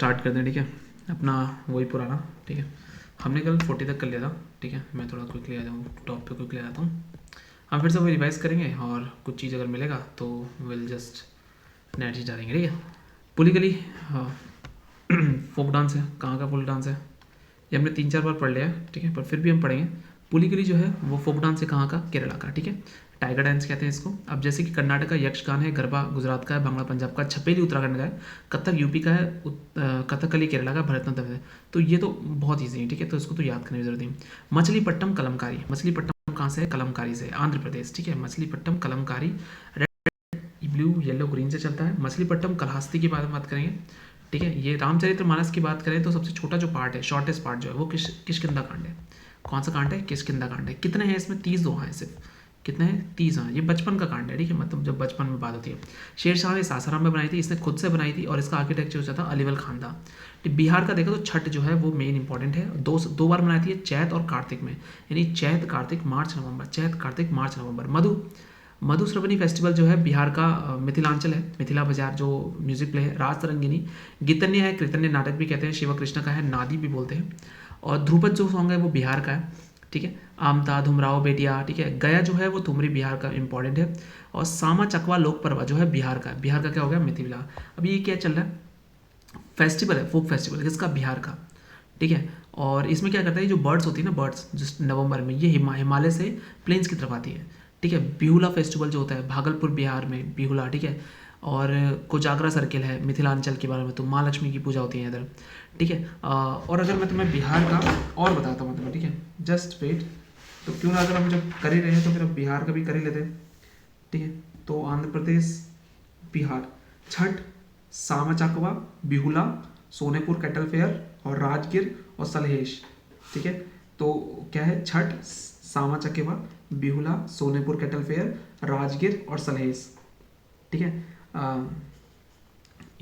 Start कर दें, ठीक है, अपना वही पुराना, ठीक है। हमने कल 40 तक कर लिया था, ठीक है। मैं थोड़ा क्विकली आ जाऊँ, टॉप पे क्विकली आ जाता हूँ। हम फिर से वही रिवाइज करेंगे और कुछ चीज़ अगर मिलेगा तो विल जस्ट नया चीज़ डालेंगे, ठीक है। पुलिकली फोक डांस है, कहाँ का फोक डांस है ये हमने 3-4 बार पढ़ लिया है, ठीक है, पर फिर भी हम पढ़ेंगे। पुलिकली जो है वो फोक डांस है, कहाँ का, केरला का, ठीक है। टाइगर डांस कहते हैं इसको। अब जैसे कि कर्नाटक का यक्षगान है, गरबा गुजरात का है, भांगड़ा पंजाब का, छपेली उत्तराखंड का है, कथक यूपी का है, कथकली केरला का, भरतनाट्यम है। तो ये तो बहुत ईजी है, ठीक है, तो इसको तो याद करने की जरूरत नहीं। मछलीपट्टम कलमकारी, मछलीपट्टम कहाँ से है, कलमकारी से, आंध्र प्रदेश, ठीक है। Machilipatnam Kalamkari blue yellow green से चलता है। मछलीपट्टम कलहस्ती की बात करेंगे, ठीक है। ये रामचरितमानस की बात करें तो सबसे छोटा जो पार्ट है, शॉर्टेस्ट पार्ट जो है वो किष्किंधा कांड है। कौन सा कांड है, किष्किंधा कांड है। कितने हैं इसमें, 30 दोहा हैं सिर्फ। कितने हैं, 30 हैं। ये बचपन का कांड है, ठीक है, मतलब जब बचपन में बात होती है। शेरशाह ने सासाराम में बनाई थी, इसने खुद से बनाई थी, और इसका आर्किटेक्चर जो था अलीवल खान था। बिहार का देखो तो छठ जो है वो मेन इंपॉर्टेंट है। दो बार बनाई थी, चैत और कार्तिक में, यानी चैत कार्तिक मार्च नवंबर, चैत कार्तिक मार्च नवंबर। मधुश्रवणी फेस्टिवल जो है बिहार का मिथिलांचल है, मिथिला बाजार जो म्यूजिक प्ले है। राज तरंगिनी गीतन्य है, कीर्तन्य नाटक भी कहते हैं, शिव कृष्ण का है, नादी भी बोलते हैं। और ध्रुपद जो सॉन्ग है वो बिहार का है, ठीक है। आमता धुमराव बेटिया, ठीक है। गया जो है वो ठुमरी बिहार का इंपॉर्टेंट है। और सामा चकवा लोक पर्वा जो है बिहार का है। बिहार का क्या हो गया, मिथिला। अभी ये क्या चल रहा है, फेस्टिवल है, फोक फेस्टिवल किसका, बिहार का, ठीक है। और इसमें क्या करता है, जो बर्ड्स होती है ना, बर्ड्स जिस नवंबर में ये हिमालय से प्लेन्स की तरफ आती है, ठीक है। बिहुला फेस्टिवल जो होता है भागलपुर बिहार में, बिहुला, ठीक है। और कोजागरा सर्किल है मिथिलांचल के बारे में, तो माँ लक्ष्मी की पूजा होती है इधर, ठीक है। और अगर मैं तुम्हें बिहार का और बताता हूँ तुम्हें, ठीक है, जस्ट वेट। तो क्यों ना, अगर हम जब कर ही रहे हैं तो फिर अब बिहार का भी कर ही लेते हैं, ठीक है। तो आंध्र प्रदेश, बिहार, छठ, सामा चकवा, बिहुला, सोनेपुर कैटल फेयर और राजगिर और सलहेश, ठीक है। तो क्या है, छठ, सामा चकेवा, बिहुला, सोनेपुर कैटल फेयर, राजगिर और सलहेश, ठीक है।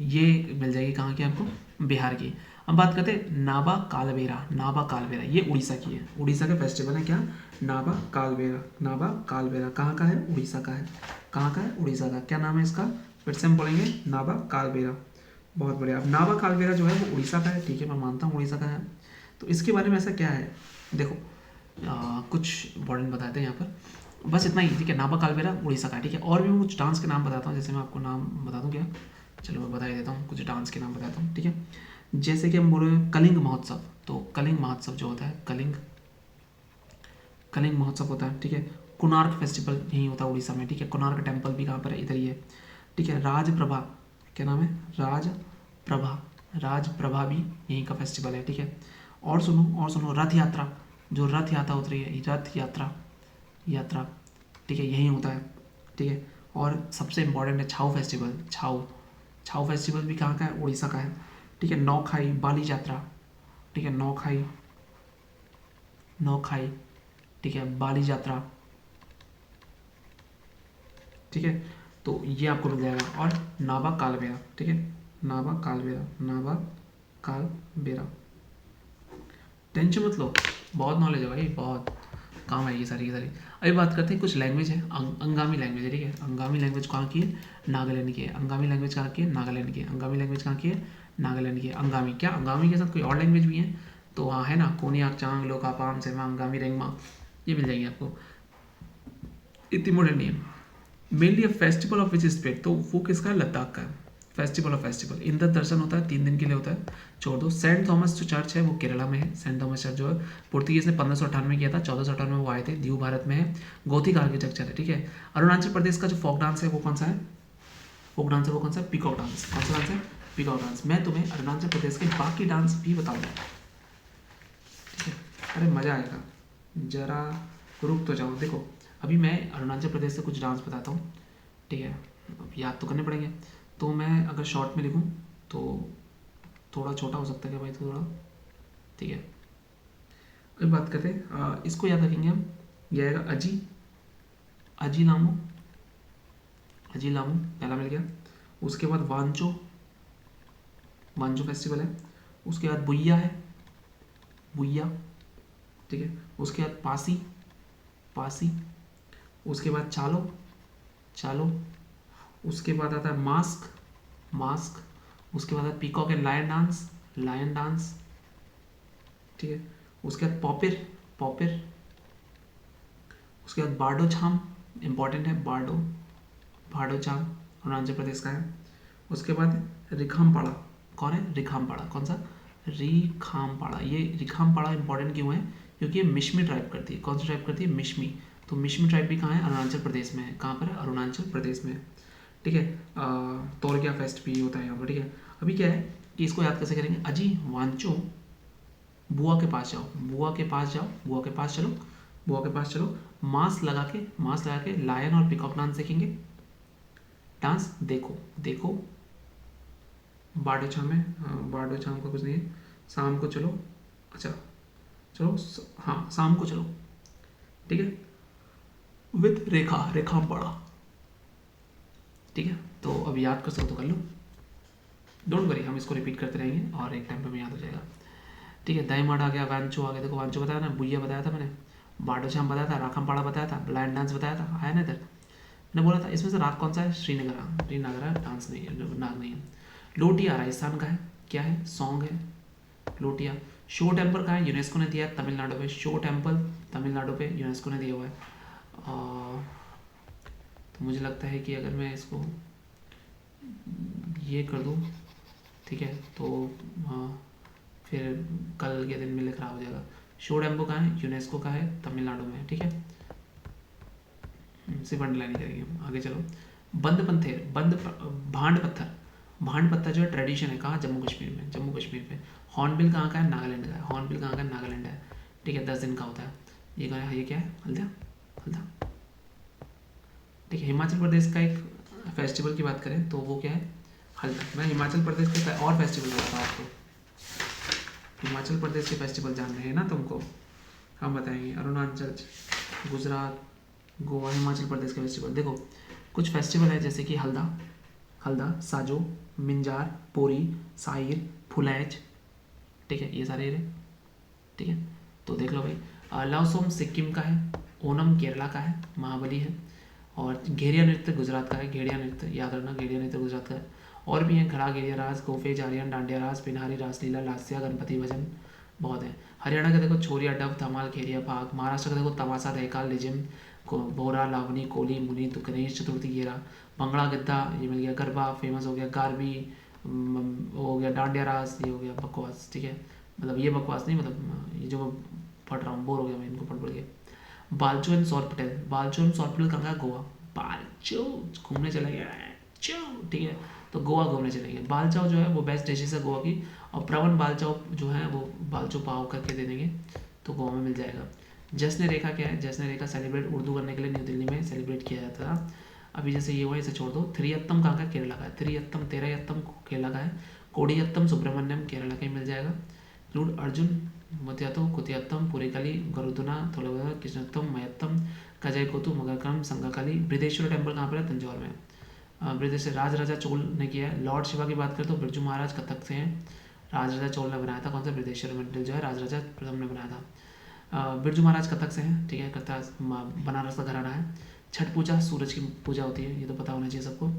ये मिल जाएगी कहाँ की आपको, बिहार की। अब बात करते हैं नाबा कालबेरा। नाबा कालबेरा ये उड़ीसा की है, उड़ीसा का फेस्टिवल है क्या, नाबा कालबेरा। नाबा कालबेरा कहाँ का है, उड़ीसा का है। कहाँ का है, उड़ीसा का। क्या नाम है इसका, फिर से हम बोलेंगे, नाबा कालबेरा। बहुत बढ़िया। अब नाबा कालबेरा जो है वो उड़ीसा का है, ठीक है, मैं मानता हूँ उड़ीसा का है। तो इसके बारे में ऐसा क्या है, देखो कुछ इंपॉर्टेंट बताते हैं यहाँ पर, बस इतना ही, ठीक है। नाबा कालबेरा उड़ीसा का है, ठीक है। और भी मैं कुछ डांस के नाम बताता हूँ, जैसे मैं आपको नाम बता दूँ क्या, चलो मैं बता ही देता हूँ, कुछ डांस के नाम बताता हूँ, ठीक है। जैसे कि हम बोल रहे हैं कलिंग महोत्सव, तो कलिंग महोत्सव जो होता है, कलिंग महोत्सव होता है, ठीक है। कोणार्क फेस्टिवल यहीं होता है उड़ीसा में, ठीक है। कोणार्क टेम्पल भी कहाँ पर है, इधर ही है, ठीक है। राजप्रभा, क्या नाम है, राजप्रभा, राजप्रभा भी यहीं का फेस्टिवल है, ठीक है। और सुनो रथ यात्रा, जो रथ यात्रा उतरी है, रथ यात्रा, ठीक है, यहीं होता है, ठीक है। और सबसे इंपॉर्टेंट है छाऊ फेस्टिवल, छाऊ फेस्टिवल भी कहाँ का है, उड़ीसा का है, ठीक है। नौखाई बाली यात्रा, ठीक है, नौखाई, ठीक है, बाली यात्रा, ठीक है। तो ये आपको मिल जाएगा। और नाबा कालबेरा, ठीक है, नाबा कालबेरा, नाबा कालबेरा। टेंशन मत लो, बहुत नॉलेज है भाई, बहुत काम आएगी सारी की सारी। अभी बात करते हैं कुछ लैंग्वेज है, अंगामी लैंग्वेज है, ठीक है। अंगामी लैंग्वेज कहाँ की है, नागालैंड की है। अंगामी लैंग्वेज कहाँ की है, नागालैंड की है। अंगामी लैंग्वेज कहाँ की है, नागालैंड की है। अंगामी, क्या अंगामी के साथ कोई और लैंग्वेज भी है, तो वहाँ है ना, कोनियाक चांग लोकापाम सेमा अंगामी रेंगमा, ये मिल जाएंगे आपको। इतनी मोडर्न नहीं है। Mainly a festival of which state, तो वो किसका है, लद्दाख का है। फेस्टिवल इंद्र दर्शन होता है, 3 दिन के लिए होता है, छोड़ दो। सेंट थॉमस जो चर्च है वो केरला में है। सेंट थॉमस चर्च जो है पोर्तुगीज ने 1598 किया था, 1498 में वो आए थे, दीव भारत में है, गोथिक आर्किटेक्चर है, ठीक है। अरुणाचल प्रदेश का जो फोक डांस है वो कौन सा है, फोक डांस है वो कौन सा है, पिकॉक डांस। कौन सा डांस है, पिकॉक डांस। मैं तुम्हें अरुणाचल प्रदेश के बाकी डांस भी बताऊंगा, ठीक है। अरे मज़ा आएगा, जरा रुक तो जाओ। देखो अभी मैं अरुणाचल प्रदेश से कुछ डांस बताता हूँ, ठीक है, अब याद तो करने पड़ेंगे। तो मैं अगर शॉर्ट में लिखूँ तो थोड़ा छोटा हो सकता है क्या भाई, थोड़ा, ठीक है। अभी बात करते हैं इसको याद रखेंगे हम, ये आएगा अजी, अजी लामू, अजी लामू पहला मिल गया। उसके बाद वांचो, वांचो फेस्टिवल है। उसके बाद बुइया है, बुइया, ठीक है। उसके बाद पासी, पासी। उसके बाद चालो, चालो। उसके बाद आता है मास्क, मास्क। उसके बाद peacock and lion dance, lion dance, ठीक है। उसके बाद पॉपिर, पॉपिर। उसके बाद बार्डो छाम, इंपॉर्टेंट है, बार्डो, बार्डो छाम अरुणाचल प्रदेश का है। उसके बाद रिखामपाड़ा, कौन है? रिखामपाड़ा, कौन सा? रिखामपाड़ा। ये रिखामपाड़ा इंपॉर्टेंट क्यों है? क्योंकि ये मिशमी ट्राइब करती है। कौन सी ट्राइब करती है? मिशमी। तो मिशमी ट्राइब भी कहाँ है? अरुणाचल प्रदेश में है। कहाँ पर है? अरुणाचल प्रदेश में, ठीक है। तोरकिया फेस्ट भी होता है यहाँ पर, ठीक है। अभी क्या है कि इसको याद कैसे करेंगे? अजी वांचो, बुआ के पास जाओ, बुआ के पास जाओ, बुआ के पास चलो, बुआ के पास चलो, मास्क लगा के, मास्क लगा के लायन और पिकॉक डांस सीखेंगे। डांस देखो, देखो बाडो छाम में, बाडो छाम का कुछ नहीं है। शाम को चलो, अच्छा चलो, हाँ शाम को चलो, ठीक है, विद रेखा, रेखा पड़ा, ठीक है। तो अब याद कर सकते तो कर लो, डोंट वरी, हम इसको रिपीट करते रहेंगे और एक टाइम पे हमें याद हो जाएगा, ठीक है। दाई माड आ गया, वांचो आ गया, देखो वांचो बताया ना, बुइया बताया था मैंने, बाडो छाम बताया था, राखम पाड़ा बताया था, लाइन डांस बताया था, आया ना इधर। मैंने बोला था इसमें से राग कौन सा है? श्रीनगर, श्रीनगर डांस नहीं है, नाग नहीं है। लोटिया राजस्थान का है, क्या है? सॉन्ग है लोटिया। शो टेम्पल का है? यूनेस्को ने दिया है तमिलनाडु पे, शो टेम्पल तमिलनाडु पे यूनेस्को ने दिया हुआ है। तो मुझे लगता है कि अगर मैं इसको ये कर दूँ, ठीक है, तो फिर कल के दिन मेले खराब हो जाएगा। शो टेम्पो का है? यूनेस्को का है, तमिलनाडु में, ठीक है। सिर्फ अंडरलाइन करेंगे हम, आगे चलो। बंद पंथेर, बंद भांड पत्थर, भांड पत्थर जो है ट्रेडिशन है, कहाँ? जम्मू कश्मीर में, जम्मू कश्मीर पे। हॉर्नबिल कहाँ का है? नागालैंड का है। हॉर्नबिल कहाँ का है? नागालैंड है, ठीक है। 10 दिन का होता है। ये क्या है? ये क्या है? हल्दा, हल्दा, ठीक है। हिमाचल प्रदेश का एक फेस्टिवल की बात करें तो वो क्या है? हल्दा। मैं हिमाचल प्रदेश के और फेस्टिवल बताता हूँ आपको, हिमाचल प्रदेश के फेस्टिवल जान रहे हैं ना तुमको, हम बताएंगे। अरुणाचल, गुजरात, गोवा, हिमाचल प्रदेश के फेस्टिवल देखो। कुछ फेस्टिवल है जैसे कि हल्दा, हल्दा, साजो, मिंजार, पोरी, साहिर, फुलैच, ठीक है, ये सारे रहे, ठीक है। तो देख लो भाई, लाओसोम सिक्किम का है, ओनम केरला का है, महाबली है, और घेरिया नृत्य गुजरात का है। घेरिया नृत्य याद रखना, घेरिया नृत्य गुजरात का है। और भी हैं, खड़ा घेरिया रास, गोफे, जारियन, डांडिया रास, पिनहारी, रासलीला, लास्या, गणपति भजन, बहुत है। हरियाणा का देखो छोरिया, डब, धमाल, खेरिया, भाग। महाराष्ट्र का देखो तमाशा, दहकाल, लिजिम, बोरा, लावनी, कोली, मुनी, गणेश चतुर्थी, घेरा, भंगड़ा, गिद्दा, ये मिल गया। गरबा फेमस हो गया, गारबी हो गया, डांडिया रास ये हो गया, बकवास, ठीक है। मतलब ये बकवास नहीं, मतलब ये जो पढ़ रहा हूँ बोर हो गया मैं इनको पढ़ के। बालचो एंड सौर पटेल, बालचो एंड सौर पटेल कहाँ का? गोवा। बालचो घूमने चले गए, चो, ठीक है। तो गोवा घूमने चलेंगे। बालचाओ जो है वो बेस्ट डिशेज है गोवा की, और प्रवन बालचाओ जो है वो बालचो पाव करके दे देंगे तो गोवा में मिल जाएगा। जश्न रेखा क्या है? जश्न रेखा सेलिब्रेट उर्दू करने के लिए न्यू दिल्ली में सेलिब्रेट किया जाता था। अभी जैसे ये हुआ, इसे छोड़ दो। थ्रियत्तम कहाँ का? केरला का है। थ्रियत्तम, तेरहत्तम केरला का है। कोडियत्तम सुब्रमण्यम केरला का ही मिल जाएगा। लूड अर्जुन, मतियातो, कुतियत्तम, पुरिकली, गरुदुना, थोलगुना, कृष्णत्तम, मयत्तम, कजयकोतु, मगरकम, संगाकाली। बृहदेश्वर टेम्पल कहाँ पर है? तंजौर में। बृहदेश्वर राज राजा चोल ने किया है। लॉर्ड शिवा की बात करें तो बिरजू महाराज कथक से हैं। राज राजा चोल ने बनाया था। कौन सा? बृहदेश्वर मंदिर जो है राज राजा प्रथम ने बनाया था। बिरजू महाराज कथक से हैं, ठीक है, कथक बनारस का घराना है। छठ पूजा, सूरज की पूजा होती है, ये तो पता होना चाहिए सबको।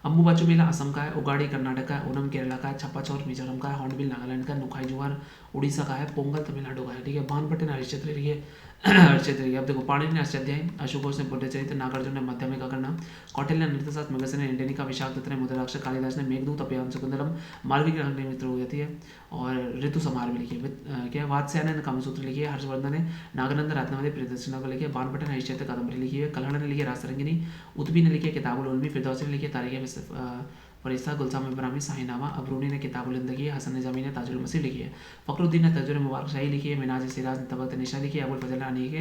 अम्बुबाचू मेला असम का है। उगाड़ी कर्नाटक का है। ओनम केरला का है। छप्पा चौर मिजोरम का है। हॉर्नबिल नागालैंड का है। नुखाई जुआर उड़ीसा का है। पोंगल तमिलनाडु का है, ठीक है। बानपट्टे हरिश्चंद्र लिखिए, हरिश्चंद्र अब देखो, पाणिनि ने अष्टाध्यायी, अशोकोस ने बुद्ध चरित्र, नागार्जुन ने माध्यमिक अकर्णा, कौटिल्य ने नृत्यशास्त्र, मगध ने इंडियनिका, विशाख दत्त ने मुद्राक्षर, कालिदास ने मेघदूत, अभियान सुकुंदरम, मालवी की मित्र हो जाती है, और ऋतु समार भी लिखी है। क्या वात्स्यायन ने कामसूत्र लिखी है। हर्षवर्धन ने नागानंद रत्नावली प्रियदर्शना को लिखी है। बानपट्टे ने हरिश्चंद्र कादंबरी लिखी है। कल्हड़ ने लिखी है रासरंगिनी। उतबी ने लिखी है किताबुल उलमी। फिरदौसी ने लिखी है तारीख फरिश्ता, गुलसाम इब्राहिमी शाहीनामा। अबरूनी ने किताबुल जिंदगी है। हसन निजामी ने ताजुल मसीह लिखी है। फखरुद्दीन ने तजुर मुबारक शाही लिखी है। मिनाज सिराज ने तबक निशा लिखी है। अबुल फजल ने अनी के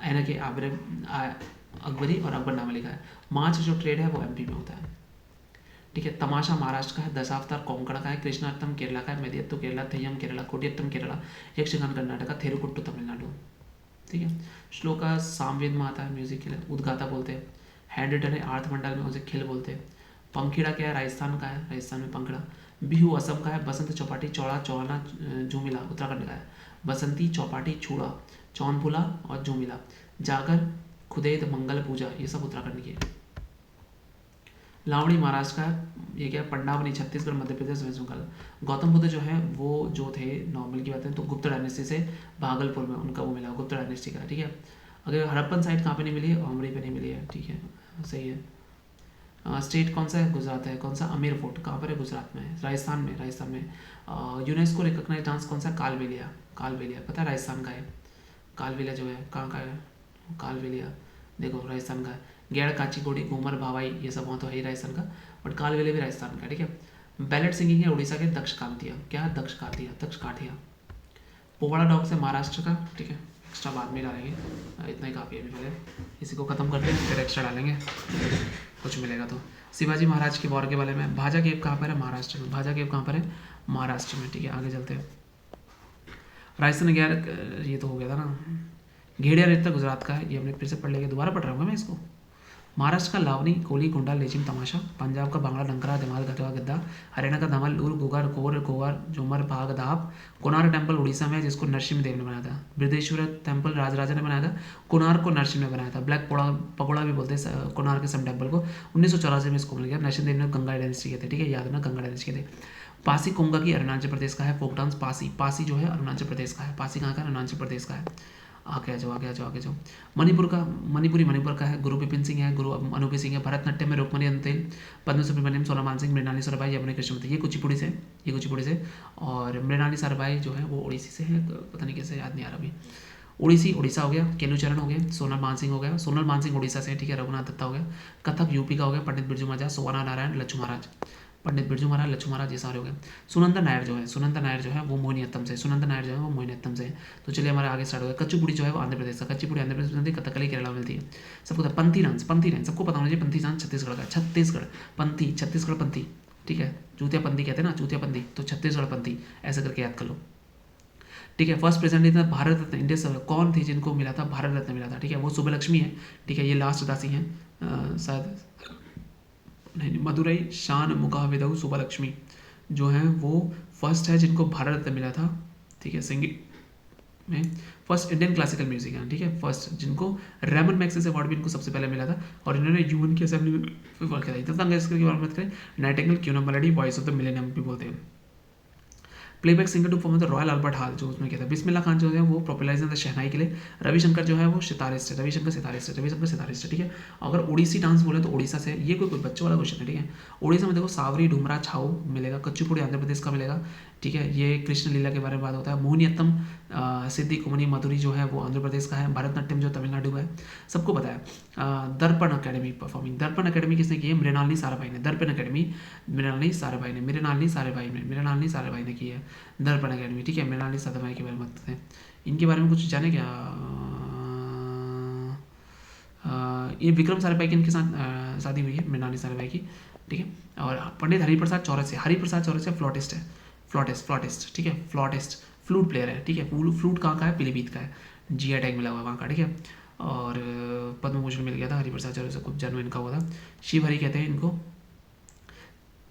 ऐना के आबिर अकबरी और अकबरनामा लिखा है। मार्च जो ट्रेड है वो एमपी में होता है, ठीक है। तमाशा महाराष्ट्र का है। दशावतार कोंकण का है। कृष्णार्थम केरला का है। मेदियत्तु केरला, थेयम केरला, कोटियत्तम केरला, यक्षगान कर्नाटक का, थेरुकुट्टू तमिलनाडु, ठीक है। श्लोका सामवेद में आता है, म्यूजिक के लिए उद्गाता बोलते हैं। हैंड रिटन है आर्थ मंडल में, उसे खिल बोलते हैं। पंखीड़ा क्या है? राजस्थान का है, राजस्थान में पंखड़ा। बिहू असम का है। बसंत चौपाटी, चौड़ा, चौहाना, झूमिला उत्तराखंड का है। बसंती, चौपाटी, छूड़ा, चौनपुला और झूमिला। जागर, खुदेद, मंगल पूजा, ये सब उत्तराखंड की है। लावणी महाराष्ट्र का है। ये क्या है, पंडावनी छत्तीसगढ़, मध्य प्रदेश, वेस्ट बंगाल। गौतम बुद्ध जो है वो जो थे, नॉर्मल की बात है तो गुप्त डायनेस्टी से भागलपुर में उनका वो मिला, गुप्त डायनेस्टी का, ठीक है। अगर हड़प्पन साइट कहाँ पे नहीं मिली है, ओमरी पे नहीं मिली है, ठीक है, सही है। स्टेट कौन सा है, गुजरात है। कौन सा, अमीर फोर्ट कहाँ पर है, गुजरात में है, राजस्थान में, राजस्थान में। यूनेस्को रिकॉग्नाइज डांस कौन सा, कालबेलिया, कालबेलिया पता है राजस्थान का है। कालबेलिया जो है कहाँ का है, कालबेलिया देखो राजस्थान का है। गैर काचीगुड़ी, घूमर, भावाई, ये सब वहाँ तो है ही राजस्थान का, बट कालबेलिया भी राजस्थान का, ठीक है। बैलेट सिंगिंग है उड़ीसा के दक्ष कामतिया, क्या है, दक्ष कातिया, दक्ष काठिया। पोवाड़ा डॉग्स है महाराष्ट्र का, ठीक है, एक्स्ट्रा बाद में डालेंगे, इतना ही काफ़ी है अभी, पहले इसी को ख़त्म करते हैं फिर एक्स्ट्रा डालेंगे, कुछ मिलेगा तो। शिवाजी महाराज के वॉर के बारे में, भाजा केव कहाँ पर है, महाराष्ट्र में। भाजा केव कहाँ पर है, महाराष्ट्र में, ठीक है, आगे चलते हैं। राजस्थान गैर, ये तो हो गया था ना। घेड़िया नृत्य गुजरात का है, ये हमने फिर से पढ़ लेंगे, दोबारा पढ़ रहा हूँ मैं इसको। महाराष्ट्र का लावनी, कोली, कुंडा, लेजिम, तमाशा। पंजाब का भांगड़ा, डंकरा, धमाल, गटवा, गद्दा। हरियाणा का धमल, उर, गुगर, कोर, कोवर, झूमर, भाग, दाप। कोणार्क टेम्पल उड़ीसा में, जिसको नरसिम्ह देव ने बनाया था। बृहदेश्वर टेम्पल राजराजा ने बनाया था। कोणार्क को नरसिम्ह ने बनाया था। ब्लैक पकोड़ा भी बोलते हैं कोणार्क के सन टेम्पल को। 1984 में इसको मिल गया। नरसिम्ह देव ने गंगा डायनेस्टी के थे, ठीक है, याद रखना, गंगा डायनेस्टी के थे। पासी कोंगा की अरुणाचल प्रदेश का है फोक डांस। पासी, पासी जो है अरुणाचल प्रदेश का है। पासी कहाँ का, अरुणाचल प्रदेश का है। आगे आ जाओ, आगे आ जाओ, आगे जाओ। मणिपुर का, मणिपुरी मणिपुर का है। गुरु बिपिन सिंह है, गुरु अनूपी सिंह है। भरतनाट्यम में रुक्मणी अंतेल, पद्म सुब्रमण्यम, सोनम सिंह, मृणाली साराभाई, यमुना कृष्णमूर्ति, ये कुचिपुड़ी से, ये कुचिपुड़ी से। और मृणाली साराभाई जो है वो उड़ीसी से है, पता नहीं कैसे, याद नहीं आ रहा अभी। उड़ीसी उड़ीसा हो गया। केलुचरण हो गया। सोनल मानसिंह हो गया। सोनल मानसिंह उड़ीसा से, ठीक है। रघुनाथ दत्ता हो गया। कथक यूपी का हो गया। पंडित बिरजू महाराज, सोवाना नारायण, लच्छू महाराज। पंडित बिरजू महाराज, लच्छू महाराज, ये सारे हो गए। सुनंदा नायर जो है, सुनंदा नायर जो है वो मोहिनीअट्टम से, सुनंदा नायर जो है वो मोहिनीअट्टम से। तो चलिए हमारे आगे स्टार्ट हो गया। कच्चीपुड़ी जो है वो आंध्र प्रदेश का। कच्चीपुड़ी आंध्र प्रदेश में मिलती है, कथकली केरला में मिलती है। सबको पता है। पंथी डांस, पंथी डांस सबको पता होना चाहिए। पंथी डांस छत्तीसगढ़ का है। छत्तीसगढ़ पंथी, छत्तीसगढ़ पंथी, ठीक है। चूतिया पंथी कहते हैं ना, चूतिया पंथी, तो छत्तीसगढ़ पंथी, ऐसा करके याद कर लो, ठीक है। फर्स्ट प्रेसिडेंट था भारत रत्न, इंडिया से कौन थी जिनको मिला था, भारत रत्न मिला था, ठीक है, वो सुब्बलक्ष्मी है, ठीक है। ये लास्ट दासी हैं, शायद नहीं, मदुरई शान मुकाविदऊ सुब्बलक्ष्मी जो है वो फर्स्ट है जिनको भारत रत्न मिला था, ठीक है, संगीत में। फर्स्ट इंडियन क्लासिकल म्यूजिक है, ठीक है, फर्स्ट जिनको रेमन मैग्सेसे अवार्ड भी इनको सबसे पहले मिला था, और इन्होंने यूएन की असेंबली में वर्क किया था। इतना तंग इसके बारे में बात करें, nightingale, queen of melody, voice of the millennium भी बोलते हैं। Playback singer to perform the Royal Albert Hall, जो उसमें क्या था। बिस्मिल्लाह खान जो है वो पॉपुलराइज द शहनाई के लिए। रविशंकर जो है वो सितारिस्ट है, रविशंकर सितारिस्ट है, रविशंकर सितारिस्ट है, ठीक है। अगर उड़ीसी डांस बोले तो उड़ीसा से, ये कोई बच्चों वाला क्वेश्चन है, ठीक है। उड़ीसा में देखो सावरी, डुमरा, छाऊ मिलेगा। कच्चीपुड़ी आंध्र प्रदेश का मिलेगा, ठीक है। ये कृष्ण लीला के बारे में बात होता है। मोहिनीअट्टम, सिद्धि, कुमनी, मधुरी जो है वो आंध्र प्रदेश का है। भरतनाट्यम जो तमिलनाडु का है, सबको पता है। दर्पण अकेडमी परफॉर्मिंग, दर्पण अकेडमी किसने की है, मृणालिनी साराभाई ने। दर्पण अकेडमी मृणालिनी साराभाई ने, मृणालिनी साराभाई ने, मृणालिनी साराभाई ने की है दर्पण अकेडमी, ठीक है। मृणालिनी साराभाई के बारे में बताते हैं, इनके बारे में कुछ जाने क्या। ये विक्रम साराभाई की इनके साथ शादी हुई है, मृणालिनी साराभाई की, ठीक है। और पंडित हरिप्रसाद चौरसिया, हरिप्रसाद चौरसिया फ्लॉटिस्ट है, फ्लॉटिस्ट, ठीक है, फ्लॉटिस्ट, फ्लूट प्लेयर है, ठीक है। फ्लूट कहाँ का है, पीलीभीत का है, जीआई टैग मिला हुआ वहाँ का, ठीक है। और पद्म भूषण मिल गया था हरिप्रसाद चौरसिया को, जन्म इनका हुआ था। शिव हरि कहते हैं इनको।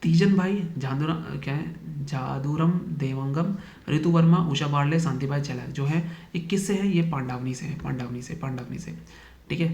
तीजन भाई झादुरा क्या है, जादूरम देवंगम, ऋतु वर्मा, उषा बार्ले, शांतिबाई चैलर जो है ये किससे है, ये पांडवनी से है, पांडवनी से, ठीक है।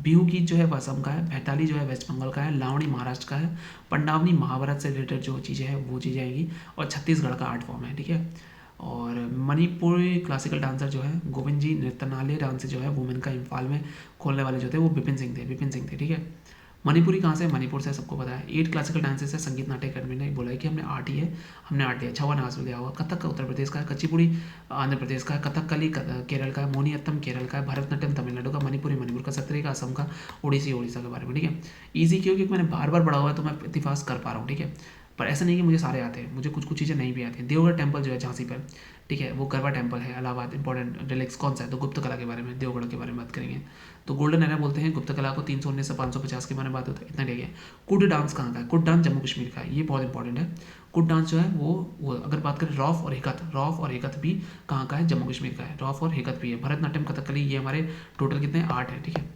बिहू गीत जो है वो असम का है। भैताली जो है वेस्ट बंगाल का है। लावणी महाराष्ट्र का है। पंडावनी महाभारत से रिलेटेड जो चीज़ें हैं वो चीज़ें आएंगी। और छत्तीसगढ़ का आर्ट फॉर्म है, ठीक है। और मणिपुरी क्लासिकल डांसर जो है गोविंद जी नृत्यनालय डांस जो है वुमेन का इम्फाल में खोलने वाले जो थे वो विपिन सिंह थे, ठीक है। मणिपुरी कहाँ से, मणिपुर से, सबको पता है। 8 क्लासिकल डांसेस है संगीत नाट्य अकेडमी ने बोला है कि हमने 8 ही है, हमने 8 लिया। छवा नाच लिया हुआ। कथक उत्तर प्रदेश का है। कच्चीपुड़ी आंध्र प्रदेश का है। कथकली केरल का है। मोहिनीअट्टम केरल का है। भरतनाट्यम तमिलनाडु का। मणिपुरी मणिपुर का। सत्रिय का असम का। ओडिसी उड़ीसा के बारे में, ठीक है। ईजी क्यों, क्योंकि मैंने बार बार पढ़ा हुआ है तो मैं इत्तेफाक कर पा रहा हूँ, ठीक है। पर ऐसा नहीं कि मुझे सारे आते हैं, मुझे कुछ कुछ चीज़ें नहीं भी आती हैं। देवगढ़ टेम्पल जो है झांसी पर, ठीक है, वो गरबा टेम्पल है। इलाहाबाद इंपॉर्टेंट रिलिक्स कौन सा है, तो गुप्त कला के बारे में, देवगढ़ के बारे में बात करेंगे। तो गोल्डन एरा बोलते हैं गुप्त कला को। 319 से 550 के बारे में बात होता है, इतना ठीक है। कुड डांस कहाँ का है, कुड डांस जम्मू कश्मीर का है, ये बहुत इंपॉर्टेंट है। कुड डांस जो है वो अगर बात करें रॉफ और हिकत भी कहाँ का है, जम्मू कश्मीर का है। रॉफ और हिकत भी है। भरतनाट्यम, कथकली, ये हमारे टोटल कितने 8 है, ठीक है।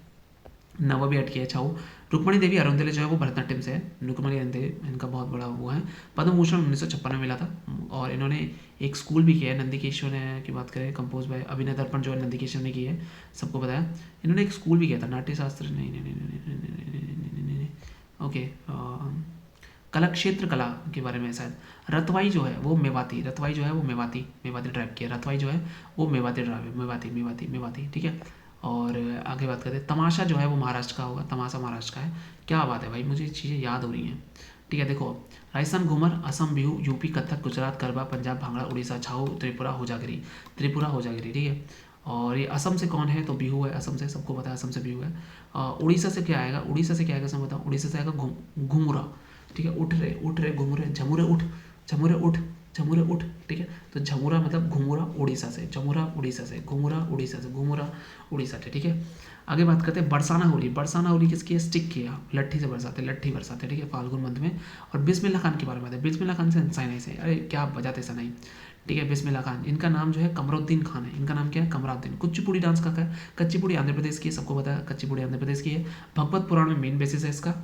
नवा भी 8 किया है। छाऊ रुक्मणी देवी अरुंधले जो है वो भरतनाट्यम से है। रुक्मणी अरुंधले इनका बहुत बड़ा वो है। पद्म भूषण 1956 में मिला था। और इन्होंने एक स्कूल भी किया है, नंदिकेश्वर ने की बात करें, कंपोज बाय अभिनय दर्पण जो है नंदिकेश्वर ने की है, सबको पता है। इन्होंने एक स्कूल भी किया था, नाट्य शास्त्र नहीं, ओके, कला क्षेत्र कला के बारे में शायद। रतवाई जो है वो मेवाती, रतवाई जो है वो मेवाती, मेवाती ट्राइब की है। रतवाई जो है वो मेवाती ट्राइब है, मेवाती मेवाती मेवाती, ठीक है। और आगे बात करते हैं, तमाशा जो है वो महाराष्ट्र का होगा, तमाशा महाराष्ट्र का है। क्या बात है भाई, मुझे चीज़ें याद हो रही हैं, ठीक है। देखो, राजस्थान घूमर, असम बिहू, यूपी कथक, गुजरात गरबा, पंजाब भांगड़ा, उड़ीसा छाऊ, त्रिपुरा होजागिरी, त्रिपुरा होजागिरी, ठीक है। और ये असम से कौन है, तो बिहू है, असम से, सबको पता है असम से बिहू है। उड़ीसा से क्या आएगा, उड़ीसा से क्या आएगा, समझ बताओ। उड़ीसा से आएगा घुमुरा, ठीक है। उठ रहे घुमुरे, झमुरे उठ, झमुरे उठ, झमुरे उठ, ठीक है। तो झमुरा मतलब घुमुरा उड़ीसा से, झमुरा उड़ीसा से, घुमुरा उड़ीसा से, घुमुरा उड़ीसा से, ठीक है। आगे बात करते हैं बरसाना होली। बरसाना होली किसकी है, स्टिक की है, लट्ठी से बरसाते, लट्ठी बरसाते, ठीक है, फाल्गुन मंथ में। और बिस्मिल्लाह खान के बारे में बताते हैं। बिस्मिल्लाह खान से सनाई से, अरे क्या बजाते सनाई, ठीक है। बिस्मिल्लाह खान, इनका नाम जो है कमरुद्दीन खान है, इनका नाम क्या है, कमरुद्दीन। कुचिपुड़ी डांस का है, कच्चीपुड़ी आंध्र प्रदेश की है, सबको पता है कच्चीपुड़ी आंध्र प्रदेश की है। भगवत पुराण में मेन बेसिस है इसका।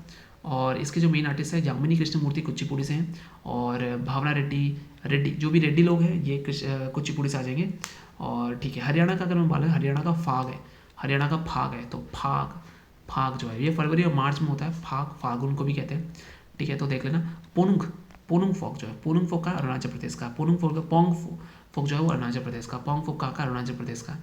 और इसके जो मेन आर्टिस्ट है यामिनी कृष्णमूर्ति कुचिपुड़ी से हैं। और भावना रेड्डी, रेड्डी जो भी रेड्डी लोग हैं ये कुचिपुड़ी से आ जाएंगे। और ठीक है, हरियाणा का अगर मैं बात, हरियाणा का फाग है, हरियाणा का फाग है। तो फाग, फाग जो है ये फरवरी और मार्च में होता है, फाग, फागुन को भी कहते हैं, ठीक है। तो देख लेना। पोनुंग, पोनुंग फोक जो है, पोनुंग फोक का अरुणाचल प्रदेश का, पोनुंग फोक का, पोंग फोक जो है वो अरुणाचल प्रदेश का, पोंग फोक का अरुणाचल प्रदेश का।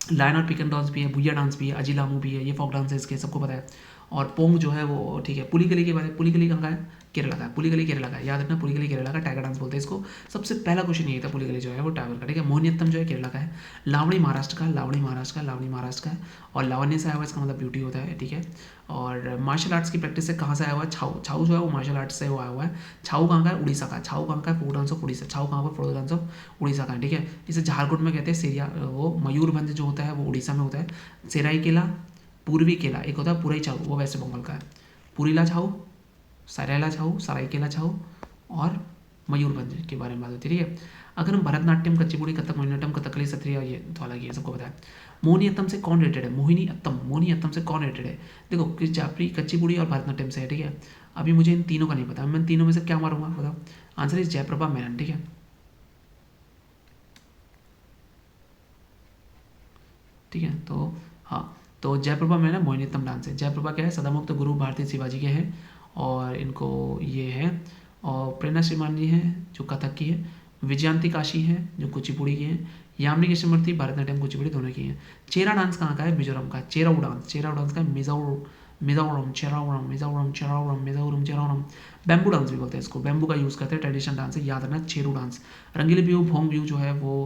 लायन और पिकन डांस भी है, भुइया डांस भी है, अजिलामू भी है, ये फोक डांस है इसके, सबको पता है। और पोंग जो है वो, ठीक है। पुलिकली के बारे में, पुलिकली कहाँ का है, केरला का है, पुलिकली केरला का है, याद रखना, पुलिकली केरला का, टाइगर डांस बोलते हैं इसको। सबसे पहला क्वेश्चन यही था, पुलिकली जो है वो टाइगर का, ठीक है। मोहिनीअट्टम जो है केरला का है। लावणी महाराष्ट्र का, लावणी महाराष्ट्र का, लावणी महाराष्ट्र का है। और लावण्य से आया हुआ, इसका मतलब ब्यूटी होता है, ठीक है। और मार्शल आर्ट्स की प्रैक्टिस से कहाँ से आया हुआ है, छाऊ, छाऊ जो है वो मार्शल आर्ट्स से वो आया हुआ है। छाऊ कहाँ का है, उड़ीसा का। छाऊ कहाँ का है, फोक डांस ऑफ उड़ीसा, छाऊ कहाँ पर, फोक डांस ऑफ उड़ीसा का है, ठीक है। इसे झारखंड में कहते हैं सेरिया, वो मयूरभंज जो होता है वो उड़ीसा में होता है। सेराई केला, पूर्वी केला, एक होता है पुरई छाऊ, वो वेस्ट बंगाल का है। पुरीला छाऊ, सरेला छाऊ, सरायकेला छाऊ और मयूरभंज के बारे में बात होती है, ठीक है। अगर हम भरतनाट्यम, कच्चीपुड़ी, कथक, मोहिनीअट्टम, कथकली, सत्रिया, ये तो अलग ही है, सबको पता है। मोहिनीअट्टम से कौन रिलेटेड है, मोहिनीअट्टम, मोहिनीअट्टम से कौन रिलेटेड है, देखो किस जापरी, कच्चीपुड़ी और भरतनाट्यम से है, ठीक है। अभी मुझे इन तीनों का नहीं पता, मैं इन तीनों में से क्या मारूंगा बताओ। आंसर इज जयप्रभा मेनन, ठीक है, ठीक है। तो हाँ, तो जयप्रभा मेनन मोहिनीअट्टम डांस है। जयप्रभा क्या है, सदामुक्त गुरु भारती शिवाजी के हैं और इनको ये है। और प्रेरणा श्रीमान जी हैं जो कथक की है। विजयंती काशी है जो कुचिपुड़ी की है। यामिनी कृष्णमूर्ति भरतनाट्यम कुचिपुड़ी दोनों की है। चेरा डांस कहाँ का है, मिजोरम का। चेराऊ डांस, चेराऊ डांस का है मिजोरम, चेराउरम, मिजोरम, चेराउरम, मिजोरम, चेराउरम। बैम्बू डांस भी बोलते हैं इसको, बैम्बू का यूज़ करते हैं, ट्रेडिशनल डांस है, याद रखना। चेरू डांस। रंगीली बिहू, भोंग बिहू जो है वो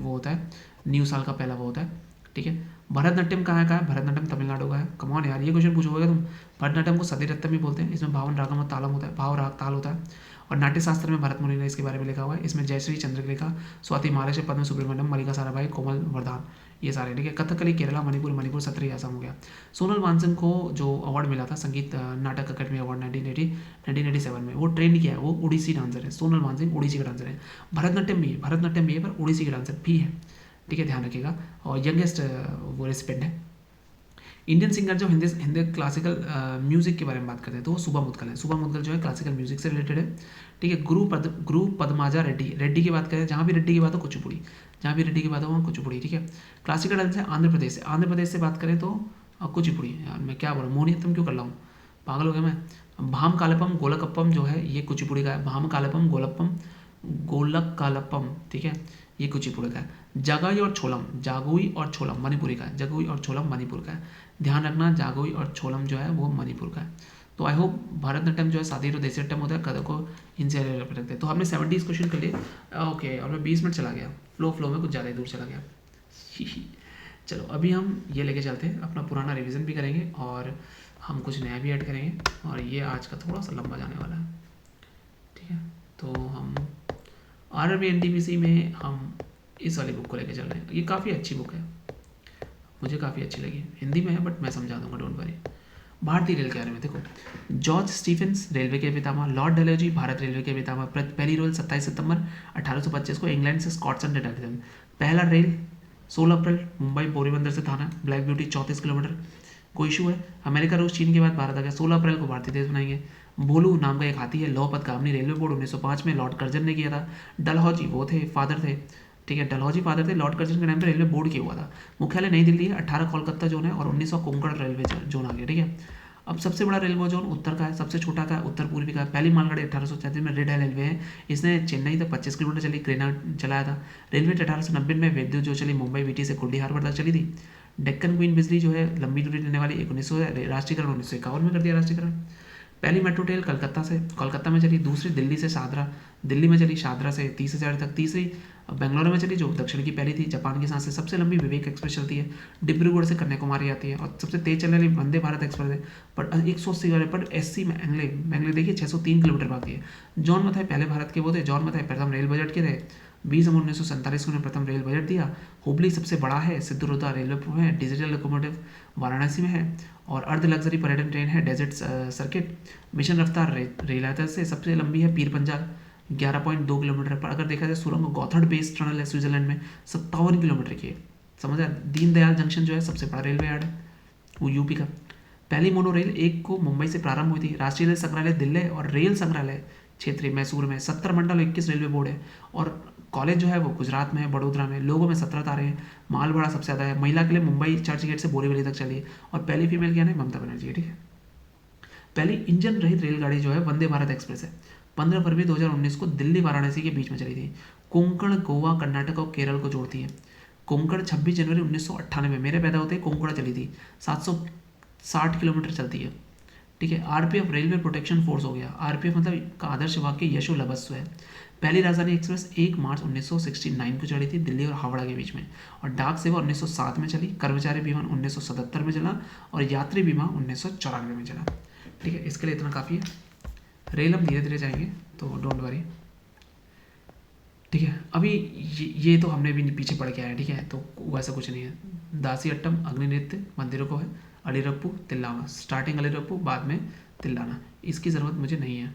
होता है न्यू साल का पहला वो होता है, ठीक है। भरतनाट्यम कहाँ का है, भरतनाट्यम तमिलनाडु का है। कमॉन यार, ये क्वेश्चन पूछोगे तुम। भरतनाट्यम को सतीरत्तम भी बोलते हैं, इसमें 52 रागम और तालम होता है, भाव राग ताल होता है। और नाट्य शास्त्र में भरत मुनि ने इसके बारे में लिखा हुआ है। इसमें जयश्री चंद्रलेखा, स्वाति महाराष्ट्र, पद्म सुब्रमण्यम, मल्लिका साराभाई, कोमल वर्धान, ये सारे, ठीक है। कथकली केरला, मणिपुर, मणिपुर सत्रिय असम हो गया। सोनल मानसिंह को जो अवार्ड मिला था संगीत नाटक अकेडमी अवार्ड 1987 में, वो ट्रेंड किया है, वो उड़ीसी डांसर है। सोनल मानसिंह उड़ीसी का डांसर है। भरतनाट्यम भी है, भरतनाट्यम भी है, पर उड़ीसी का डांसर भी है, ठीक है, ध्यान रखिएगा। और यंगेस्ट वो रेसिपेंट है। इंडियन सिंगर जो हिंदी हिंदी क्लासिकल म्यूजिक के बारे में बात करते हैं तो वो सुबह मुदगल है। सुबह मुदगल जो है क्लासिकल म्यूजिक से रिलेटेड है, ठीक है। गुरु पद्माजा रेड्डी, रेड्डी की बात करें, जहाँ भी रेड्डी की बात हो कुचिपुड़ी, जहाँ भी रेड्डी की बात हो वहाँ कुचिपुड़ी, ठीक है। क्लासिकल डांस है आंध्र प्रदेश से, आंध्र प्रदेश से बात करें तो कुचिपुड़ी। यार मैं क्या बोला, मोहिनीअट्टम क्यों कर रहा हूँ, पागल हो गया मैं। भाम कालपम गोलकप्पम जो है ये कुचिपुड़ी का है। भाम कालपम गोलक कालपम, ठीक है, ये कुचिपुड़ी का है। जागुई और छोलम, जागुई और छोलम मणिपुरी का है, जागुई और छोलम मणिपुर का है, ध्यान रखना। जागुई और छोलम जो है वो मणिपुर का है। तो आई होप भरतनाट्यम जो है सादी और देसी अट्टम होता है, कथक को इनसे रखते हैं। तो हमने 70 क्वेश्चन कर लिए, ओके। और मैं 20 मिनट चला गया, फ्लो में कुछ ज़्यादा ही दूर चला गया। चलो अभी हम ये लेके चलते हैं, अपना पुराना रिवीजन भी करेंगे और हम कुछ नया भी ऐड करेंगे। और ये आज का थोड़ा सा लंबा जाने वाला है, ठीक है। तो हम RRB NTPC में हम इस वाली बुक को लेके चल रहे हैं। ये काफ़ी अच्छी बुक है, मुझे काफ़ी अच्छी लगी। हिंदी में है बट मैं समझा दूंगा, डोंट वरी। भारतीय रेल के बारे में देखो, जॉर्ज स्टीफेंस रेलवे के पितामह, लॉर्ड डलहौजी भारत रेलवे के पितामह। पहली रेल 27 सितंबर 1825 को इंग्लैंड से स्कॉटलैंड तक डाली। पहला रेल 16 अप्रैल मुंबई बोरीबंदर से थाना। ब्लैक ब्यूटी 34 किलोमीटर, कोई इशू है। अमेरिका, रूस, चीन के बाद भारत आ गया। 16 अप्रैल को भारतीय देश बनाएंगे। भोलू नाम का एक हाथी है, लौह पदगामी रेलवे बोर्ड 1905 में लॉर्ड कर्जन ने किया था। डलहौजी वो थे, फादर थे, ठीक है, डलहौजी फादर थे। लॉर्ड कर्जन के टाइम पे रेलवे बोर्ड किया हुआ था। मुख्यालय नई दिल्ली है। 18 कोलकाता जोन है और 1900 कोंकण रेलवे जोन आ गया, ठीक है। अब सबसे बड़ा रेलवे जोन उत्तर का है, सबसे छोटा का है उत्तर पूर्वी का है। पहली मालगाड़ी 1833 में रेड है रेलवे है, इसने चेन्नई तक 25 किलोमीटर चली, क्रेना चलाया था। रेलवे 1890 में वैद्युत जो चली मुंबई वीटी से कुर्डी हार्बर तक चली थी। डेक्कन क्वीन बिजली जो है लंबी दूरी लेने वाली 1900 है, राष्ट्रीयकरण 1951 में कर दिया राष्ट्रीयकरण। पहली मेट्रो ट्रेन कोलकाता में चली, दूसरी दिल्ली से शादरा, दिल्ली में चली शादरा से 30,000 तक, तीसरी बेंगलोर में चली जो दक्षिण की पहली थी। जापान के साथ से सबसे लंबी विवेक एक्सप्रेस चलती है, डिब्रूगढ़ से कन्याकुमारी आती है, और सबसे तेज चलने वाली वंदे भारत एक्सप्रेस है पर 180 वाले पर एससी मैंगले देखिए 603 किलोमीटर भागती है। जॉन मथाई पहले भारत के वो थे, जॉन मथाई प्रथम रेल बजट के थे, 20 नवंबर 1947 को उन्होंने प्रथम रेल बजट दिया। हुबली सबसे बड़ा है, सिद्धुरुद्रा रेलवे है, डिजिटल लोकोमोटिव वाराणसी में है, और अर्ध लग्जरी पर्यटन ट्रेन है डेजर्ट सर्किट। मिशन रफ्तार रेल यातायात से सबसे लंबी है पीर पंजाल 11.2 किलोमीटर पर। अगर देखा जाए सुरंग गौथर्ड बेस टनल है स्विट्जरलैंड में 57 किलोमीटर की है, समझ आया। दीनदयाल जंक्शन जो है सबसे बड़ा रेलवे यार्ड है, वो यूपी का। पहली मोनो रेल 1 को मुंबई से प्रारंभ हुई थी। राष्ट्रीय रेल संग्रहालय दिल्ली और रेल संग्रहालय क्षेत्रीय मैसूर में 70 मंडल और 21 रेलवे बोर्ड है, और कॉलेज जो है वो गुजरात में है, बड़ोदरा में। लोगों में 17 तारे हैं, माल बड़ा सबसे ज़्यादा है। महिला के लिए मुंबई चर्च गेट से बोरीवली तक चली है, और पहली फीमेल क्या है ममता बनर्जी है, ठीक है। पहली इंजन रहित रेलगाड़ी जो है वंदे भारत एक्सप्रेस है, 15 फरवरी 2019 को दिल्ली वाराणसी के बीच में चली थी। कोंकण गोवा कर्नाटक और केरल को जोड़ती है। कोंकण 26 जनवरी 1998 मेरे पैदा होते ही कोंकण चली थी, 760 किलोमीटर चलती है, ठीक है। आरपीएफ रेलवे प्रोटेक्शन फोर्स हो गया, आरपीएफ मतलब का आदर्श वाक्य यशो लभस्व है। पहली राजधानी एक्सप्रेस 1 मार्च 1969 को चली थी दिल्ली और हावड़ा के बीच में, और डाक सेवा 1907 में चली, कर्मचारी बीमा 1977 में चला, और यात्री बीमा 1994 में चला, ठीक है। इसके लिए इतना काफ़ी है। रेल हम धीरे धीरे जाएंगे तो डोंट वरी, ठीक है। अभी ये तो हमने भी पीछे पढ़ के आया, ठीक है, तो वैसा कुछ नहीं है। दासी अट्टम अग्नि नृत्य मंदिरों को है, अलीरप्पू तिल्लावा, स्टार्टिंग अलीरप्पू बाद में तिल्लाना, इसकी ज़रूरत मुझे नहीं है,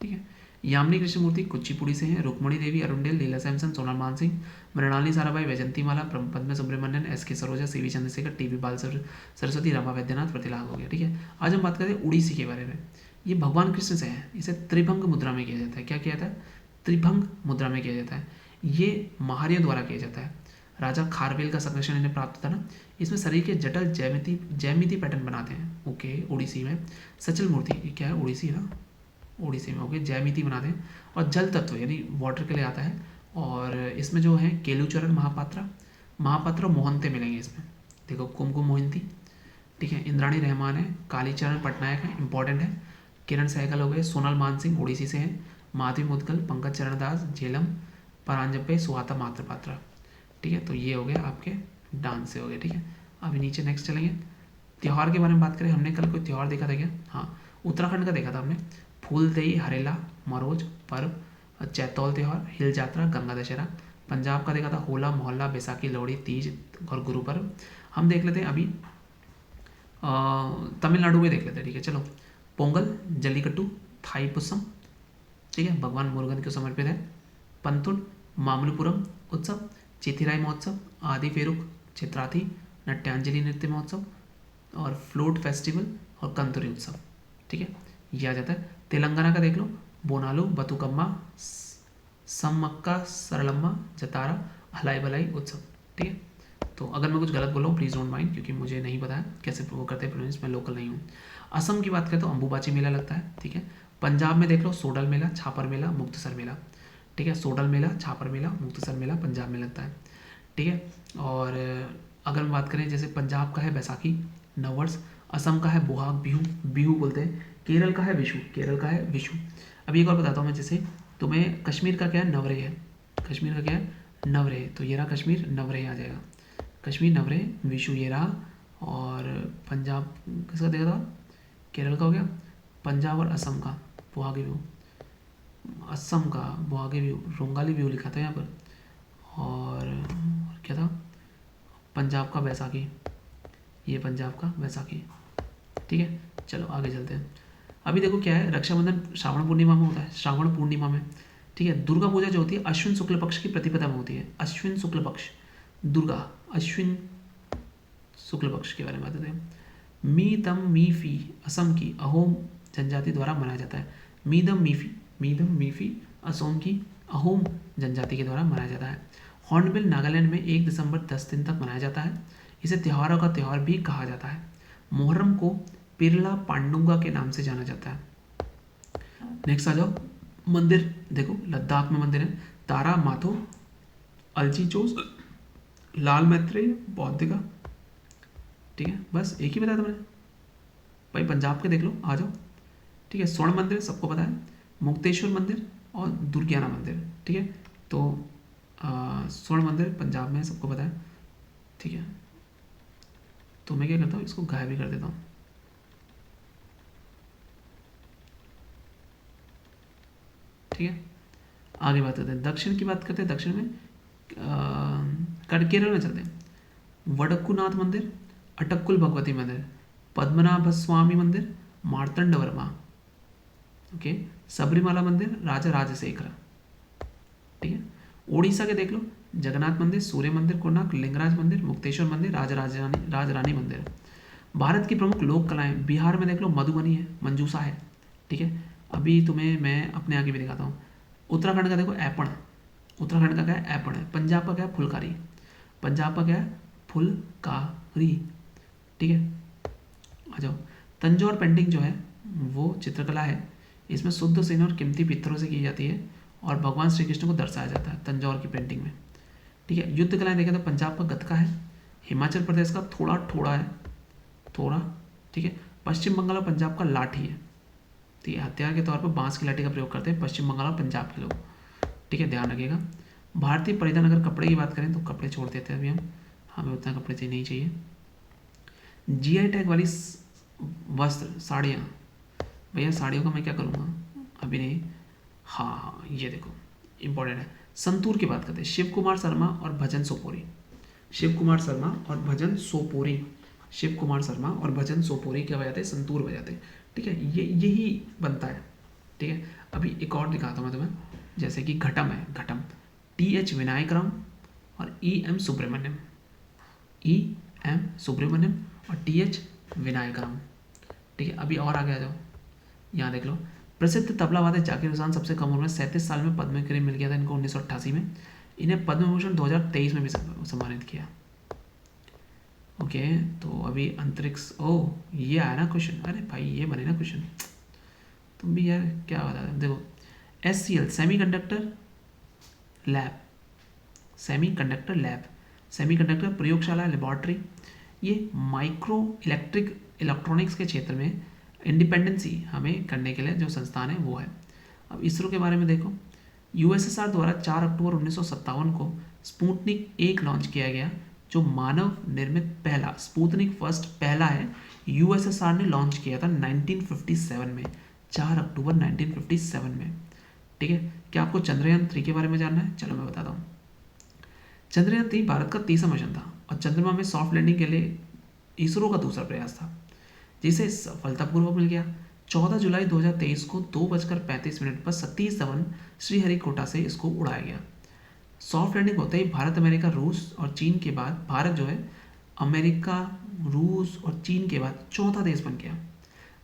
ठीक है। यामिनी कृष्णमूर्ति कुचिपुड़ी से हैं, रुक्मणी देवी अरुणडेल, लीला सैमसन, सोनल मानसिंह, मृणाली साराभाई, वैजंती माला, पद्म सुब्रमण्यन, एस के सरोजा, सी वी चंद्रशेखर, टी बी बाल सरस्वती, रमा वैद्यनाथ, प्रतिलाभ हो गया, ठीक है। आज हम बात करते हैं उड़ीसी के बारे में। ये भगवान कृष्ण से है, इसे त्रिभंग मुद्रा में किया जाता है। क्या किया जाता है? त्रिभंग मुद्रा में किया जाता है। ये महारियों द्वारा किया जाता है। राजा खारवेल का संरक्षण इन्हें प्राप्त था ना। इसमें शरीर के जटिल जैमिति पैटर्न बनाते हैं, ओके। उड़ीसी में सचल मूर्ति, ये क्या है? उड़ीसी ना, उड़ीसी में ओके, जैमिति बनाते हैं। और जल तत्व यानी वाटर के लिए आता है। और इसमें जो है केलुचरण महापात्रा मोहंते मिलेंगे इसमें, देखो कुमकुम मोहिंती, ठीक है। इंद्राणी रहमान है, कालीचरण पटनायक है, इंपॉर्टेंट है। किरण सहगल हो गए, सोनल मानसिंह उड़ीसी से हैं, माधवी मुदगल, पंकज चरण दास, झेलम परांजपे, सुहाता मात्रपात्रा, ठीक है। तो ये हो गया आपके डांस से हो गए, ठीक है। अभी नीचे नेक्स्ट चलेंगे। त्यौहार के बारे में बात करें, हमने कल कोई त्यौहार देखा था क्या? हाँ, उत्तराखंड का देखा था हमने। फूलदेई, हरेला, मरोज पर्व, चैतौल त्यौहार, हिल यात्रा, गंगा दशहरा। पंजाब का देखा था होला मोहल्ला, बैसाखी, लोहड़ी, तीज और गुरु पर्व। हम देख लेते हैं अभी तमिलनाडु में देख लेते हैं, ठीक है। चलो, पोंगल, जल्लीकट्टू, थाईपुसम, ठीक है, भगवान मुरुगन को समर्पित है। पंतुल, मामल्लपुरम उत्सव, चिथिराई महोत्सव, आदि फेरुक, चित्राथी, नट्यांजलि नृत्य महोत्सव, और फ्लोट फेस्टिवल और कंतुरी उत्सव, ठीक है, ये आ जाता है। तेलंगाना का देख लो, बोनालू, बतुकम्मा, सम्मक्का सरलम्मा, जतारा, हलाई बलाई उत्सव, ठीक है। तो अगर मैं कुछ गलत बोला हूँ प्लीज़ डोंट माइंड, क्योंकि मुझे नहीं पता है कैसे वो करते हैं प्रोनाउंस, मैं लोकल नहीं हूँ। असम की बात करें तो अम्बुबाची मेला लगता है, ठीक है। पंजाब में देख लो सोडल मेला, छापर मेला, मुक्तसर मेला, ठीक है। सोडल मेला, छापर मेला, मुक्तसर मेला पंजाब में लगता है, ठीक है। और अगर हम बात करें जैसे पंजाब का है बैसाखी नववर्ष, असम का है बोहाग बिहू, बिहू बोलते हैं, केरल का है विशु, केरल का है विशु। अभी एक और बताता हूँ मैं, जैसे तुम्हें कश्मीर का क्या है? नवरे है, कश्मीर का क्या है? नवरे, तो ये रहा कश्मीर, नवरे आ जाएगा, कश्मीर नवरे, विशु ये रहा। और पंजाब किसका देखा था? केरल का हो गया। पंजाब और असम का बोहागी बिहू, असम का बोहागी बिहू, रोंगाली बिहू लिखा था यहाँ पर। और क्या था? पंजाब का बैसाखी, ये पंजाब का बैसाखी, ठीक है। चलो आगे चलते हैं। अभी देखो क्या है, रक्षाबंधन श्रावण पूर्णिमा में होता है, श्रावण पूर्णिमा में, ठीक है। दुर्गा पूजा जो होती है अश्विन शुक्ल पक्ष की प्रतिपदा में होती है, अश्विन शुक्ल पक्ष, दुर्गा अश्विन शुक्ल पक्ष के बारे में बताते हैं। मी तम मी फी असम की अहोम जनजाति द्वारा मनाया जाता है। मीदम मीफी असम की अहोम जनजाति के द्वारा मनाया जाता है। हॉर्नबिल नागालैंड में 1 दिसंबर 10 दिन तक मनाया जाता है। इसे त्योहारों का त्यौहार भी कहा जाता है। मुहर्रम को पिरला पांडुंगा के नाम से जाना जाता है। नेक्स्ट आ जाओ, मंदिर देखो लद्दाख में मंदिर है, तारा माथो, अल्चीचोस, लाल मैत्रेय, बौद्धिका। ठीक है, बस एक ही बताया था मैंने भाई, पंजाब के देख लो, आ जाओ। ठीक है, स्वर्ण मंदिर सबको पता है, मुक्तेश्वर मंदिर और दुर्गियाना मंदिर। ठीक है, तो स्वर्ण मंदिर पंजाब में है, सबको पता है। ठीक है, तो मैं क्या करता हूँ, इसको गायब भी कर देता हूँ। ठीक है, आगे बात करते हैं, दक्षिण की बात करते हैं। दक्षिण में केरल में चलते हैं। वडक्कुनाथ मंदिर, अटक्कुल भगवती मंदिर, पद्मनाभ स्वामी मंदिर, मार्तंड वर्मा। ओके, सबरीमाला मंदिर, राजा राजशेखर। ठीक है, ओडिशा के देख लो, जगन्नाथ मंदिर, सूर्य मंदिर कोणार्क, लिंगराज मंदिर, मुक्तेश्वर मंदिर, राजरानी मंदिर। भारत की प्रमुख लोक कलाएं, बिहार में देख लो मधुबनी है, मंजूषा है। ठीक है, अभी तुम्हें मैं अपने आगे भी दिखाता हूँ। उत्तराखंड का देखो ऐपण, उत्तराखंड का क्या है, ऐपण है। पंजाब का क्या है, फुलकारी। पंजाब का क्या है, फुलकारी। ठीक है, आ जाओ। तंजौर पेंटिंग जो है वो चित्रकला है, इसमें शुद्ध सोने और कीमती पत्थरों से की जाती है और भगवान श्री कृष्ण को दर्शाया जाता है तंजौर की पेंटिंग में। ठीक है, युद्ध कलाएं देखें तो पंजाब का गतका है, हिमाचल प्रदेश का थोड़ा ठोड़ा है, थोड़ा। ठीक है, पश्चिम बंगाल और पंजाब का लाठी है। ठीक है, हथियार के तौर पर बांस की लाठी का प्रयोग करते हैं पश्चिम बंगाल और पंजाब के लोग। ठीक है, ध्यान रखिएगा। भारतीय परिधान, अगर कपड़े की बात करें तो कपड़े छोड़ देते हैं अभी हम, हमें उतना कपड़े चाहिए नहीं चाहिए। जीआई टैग वाली वस्त्र, साड़ियाँ, भैया साड़ियों का मैं क्या करूँगा अभी नहीं। हाँ हाँ, ये देखो इंपॉर्टेंट है। संतूर की बात करते हैं, शिव कुमार शर्मा और भजन सोपोरी। शिव कुमार शर्मा और भजन सोपोरी, शिव कुमार शर्मा और भजन सोपोरी क्या बजाते हैं, संतूर बजाते हैं। ठीक है, ये यही बनता है। ठीक है, अभी एक और दिखाता हूँ मैं तुम्हें, जैसे कि घटम है, घटम, TH विनायकराम और EM सुब्रमण्यम, EM सुब्रमण्यम और TH विनायकराम। ठीक है, अभी और आगे आ जाओ, यहाँ देख लो। प्रसिद्ध तबला वादक जाकिर हुसैन सबसे कम उम्र में 37 साल में पद्मश्री मिल गया था इनको 1988 में। इन्हें पद्म भूषण 2023 में भी सम्मानित किया। ओके, तो अभी अंतरिक्ष, ओ ये आया ना क्वेश्चन, अरे भाई ये बने ना क्वेश्चन, तुम भी यार क्या बता रहे हो। देखो SCL semi conductor lab, semi conductor lab, semi conductor प्रयोगशाला, लेबॉर्ट्री। ये माइक्रो इलेक्ट्रॉनिक्स के क्षेत्र में इंडिपेंडेंसी हमें करने के लिए जो संस्थान है वो है। अब इसरो के बारे में देखो, USSR द्वारा 4 अक्टूबर 1957 को स्पुतनिक 1 लॉन्च किया गया, जो मानव निर्मित पहला, स्पुतनिक फर्स्ट पहला है, USSR ने लॉन्च किया था 1957 में, 4 अक्टूबर 1957 में। ठीक है, क्या आपको चंद्रयान 3 के बारे में जानना है, चलो मैं बताता हूँ। चंद्रयान 3 भारत का 30वां मिशन था और चंद्रमा में सॉफ्ट लैंडिंग के लिए इसरो का दूसरा प्रयास था, जिसे सफलतापूर्वक मिल गया। 14 जुलाई 2023 को 2:35 पर सतीश धवन श्रीहरिकोटा से इसको उड़ाया गया। सॉफ्ट लैंडिंग होते ही भारत, अमेरिका, रूस और चीन के बाद भारत जो है अमेरिका, रूस और चीन के बाद चौथा देश बन गया।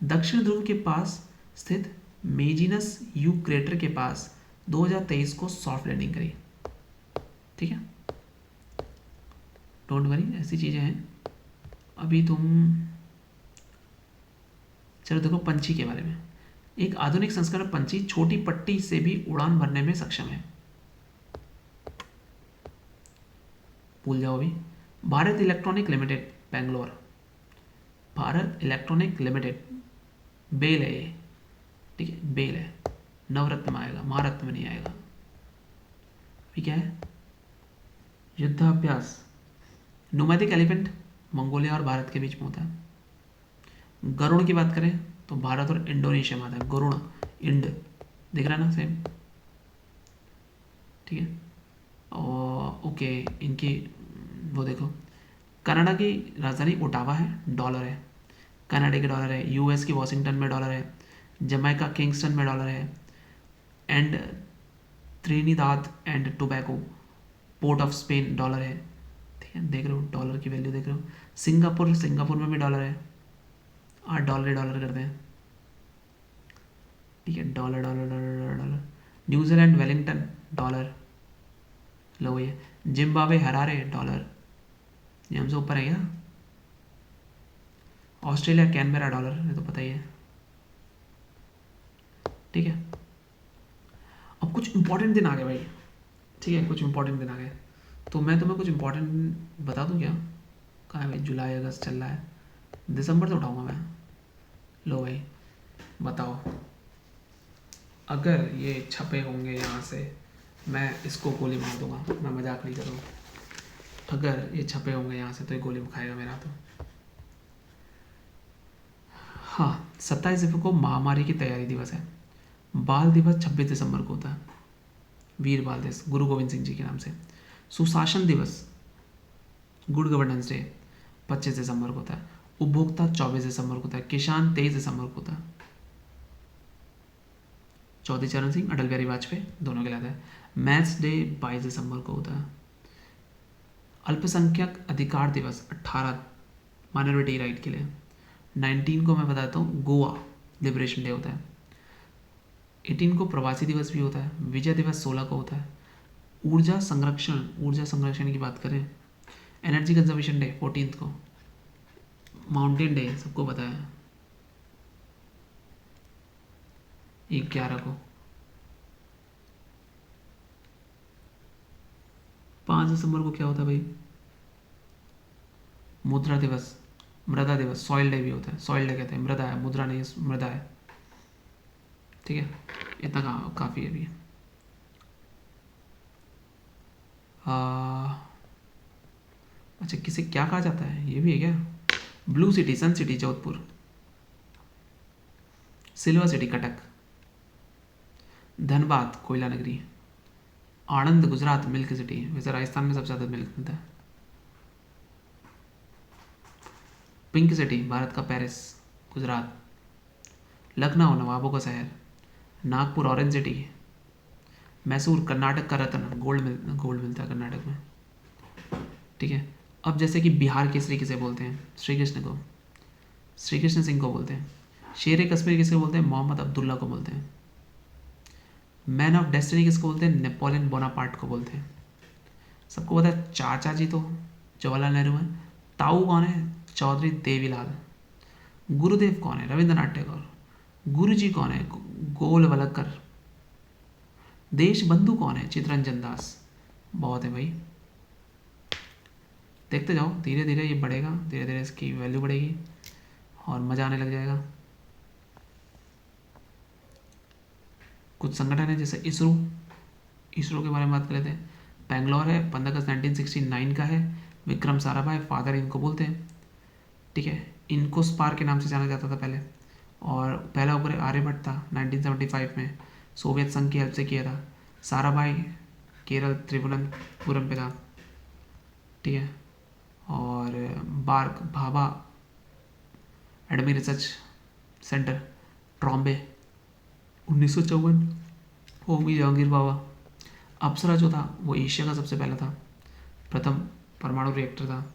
दक्षिण ध्रुव के पास स्थित मेजिनस यू क्रेटर के पास 2023 को सॉफ्ट लैंडिंग करी। ठीक है, डोंट वरी, ऐसी चीज़ें हैं। अभी तुम चलो देखो पंछी के बारे में। एक आधुनिक संस्करण पंछी छोटी पट्टी से भी उड़ान भरने में सक्षम है। भूल जाओ अभी। Bharat electronic limited Bangalore, Bharat electronic limited, BEL है ये। ठीक है, बेल है, नवरत्न में आएगा, महारत्न में नहीं आएगा। अभी क्या है, युद्धाभ्यास, नोमैटिक एलिफेंट मंगोलिया और भारत के बीच में होता है। गरुड़ की बात करें तो भारत और इंडोनेशिया में आता है, गरुड़, इंड, दिख रहा है ना सेम। ठीक है, और ओके, इनकी वो देखो, कनाडा की राजधानी ओटावा है, डॉलर है, कनाडा के डॉलर है। US की वॉशिंगटन में डॉलर है, जमैका किंगस्टन में डॉलर है, and Trinidad and Tobago port of Spain dollar है। ठीक है, देख रहे हो डॉलर की वैल्यू देख रहे हो। सिंगापुर में भी डॉलर है, $8 करते हैं। ठीक है, dollar dollar dollar dollar. New Zealand Wellington dollar, लो ये। जिम्बाब्वे हरारे डॉलर, ये हमसे ऊपर है क्या। ऑस्ट्रेलिया कैनबेरा डॉलर, ये तो पता ही है, ठीक है। अब कुछ इंपॉर्टेंट दिन आ गए भाई, ठीक है, कुछ इंपॉर्टेंट दिन आ गए, तो मैं तुम्हें कुछ इंपॉर्टेंट बता दूं क्या? कहाँ है भाई? जुलाई अगस्त चल रहा है, दिसंबर तो उठाऊंगा मैं। लो भाई बताओ, अगर ये छपे होंगे यहाँ से, मैं इसको गोली मार दूंगा, मैं मजाक नहीं कर रहा हूँ। अगर ये छपे होंगे यहाँ से तो ये गोली खाएगा मेरा तो। हाँ, 27 दिसंबर को महामारी की तैयारी दिवस है। बाल दिवस 26 दिसंबर को होता है, वीर बाल दिवस गुरु गोविंद सिंह जी के नाम से। सुशासन दिवस, गुड गवर्नेंस डे, 25 दिसंबर को होता है। उपभोक्ता 24 दिसंबर को होता है। किसान 23 दिसंबर को होता है। चौधरी चरण सिंह, अटल बिहारी वाजपेयी दोनों के लिए आता है। मैथ्स डे 22 दिसंबर को होता है। अल्पसंख्यक अधिकार दिवस 18 माइनॉरिटी राइट के लिए। 19 को मैं बताता हूँ गोवा लिबरेशन डे होता है। 18 को प्रवासी दिवस भी होता है। विजय दिवस 16 को होता है। ऊर्जा संरक्षण की बात करें, एनर्जी कंजर्वेशन डे 14 को। माउंटेन डे सबको पता है 11 को। 5 दिसंबर को क्या होता है भाई? मुद्रा दिवस, मृदा दिवस, सॉइल डे भी होता है। सॉइल डे कहते हैं, मृदा है, मुद्रा नहीं है, मृदा है, ठीक है। इतना काफ़ी है अभी। अच्छा, किसे क्या कहा जाता है ये भी है क्या? Blue city, sun city Jodhpur, silver city Cuttack, Dhanbad कोयला नगरी, आणंद गुजरात मिल्क सिटी, वैसे राजस्थान में सबसे ज़्यादा मिल्क मिलता है। पिंक सिटी भारत का पेरिस गुजरात, लखनऊ नवाबों का शहर, नागपुर ऑरेंज सिटी, मैसूर कर्नाटक का रत्न, गोल्ड मिलता है कर्नाटक में, ठीक है। अब जैसे कि बिहार केसरी किसे बोलते हैं? श्री कृष्ण को, श्री कृष्ण सिंह को बोलते हैं। शेर कश्मीर किसको बोलते हैं? मोहम्मद अब्दुल्ला को बोलते हैं। मैन ऑफ डेस्टिनी किसको बोलते हैं? नेपोलियन बोनापार्ट को बोलते हैं। सबको पता है चाचा जी तो जवाहरलाल नेहरू हैं। ताऊ कौन है? चौधरी देवीलाल। गुरुदेव कौन है? रविंद्रनाथ टैगोर। गुरु जी कौन है? गोल वलकर। देश बंधु कौन है? चित्तरंजन दास। बहुत है भाई, देखते जाओ, धीरे धीरे ये बढ़ेगा, धीरे धीरे इसकी वैल्यू बढ़ेगी और मज़ा आने लग जाएगा। कुछ संगठन है जैसे इसरो, इसरो के बारे में बात कर लेते हैं। बेंगलोर है, 15 अगस्त 1969 का है। विक्रम साराभाई फादर इनको बोलते हैं, ठीक है। इनको स्पार के नाम से जाना जाता था पहले, और पहला उपग्रह आर्यभट्ट था 1975 में, सोवियत संघ की हेल्प से किया था। साराभाई केरल त्रिवनंतपुरम पे था, ठीक है। और BARC Bhabha atomic research centre Trombay 1954। Homi Jehangir Bhabha. Apsara जो था वो एशिया का सबसे पहला था, प्रथम परमाणु रिएक्टर था,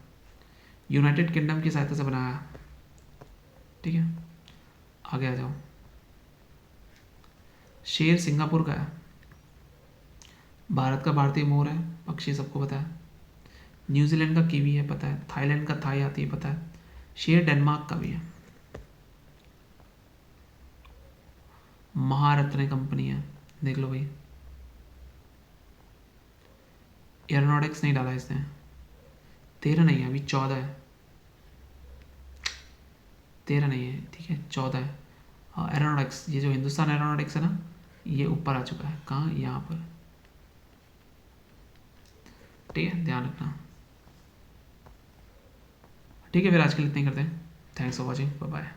यूनाइटेड किंगडम की सहायता से बनाया, ठीक है। आगे आ जाओ। शेर सिंगापुर का है। भारत का भारतीय मोर है, पक्षी सबको पता है। न्यूजीलैंड का कीवी है, पता है। थाईलैंड का थाई आती है, पता है। शेर डेनमार्क का भी है। महारत्न कंपनी है, देख लो भाई। एरोनॉटिक्स नहीं डाला इसने, 13 नहीं है अभी, 14 है। 13 नहीं है, ठीक है, 14 है। हाँ, एरोनॉटिक्स, ये जो हिंदुस्तान एरोनॉटिक्स है ना, ये ऊपर आ चुका है। कहाँ? यहाँ पर, ठीक है, ध्यान रखना। ठीक है, फिर आज के लिए इतना ही करते हैं। Thanks for watching, bye bye.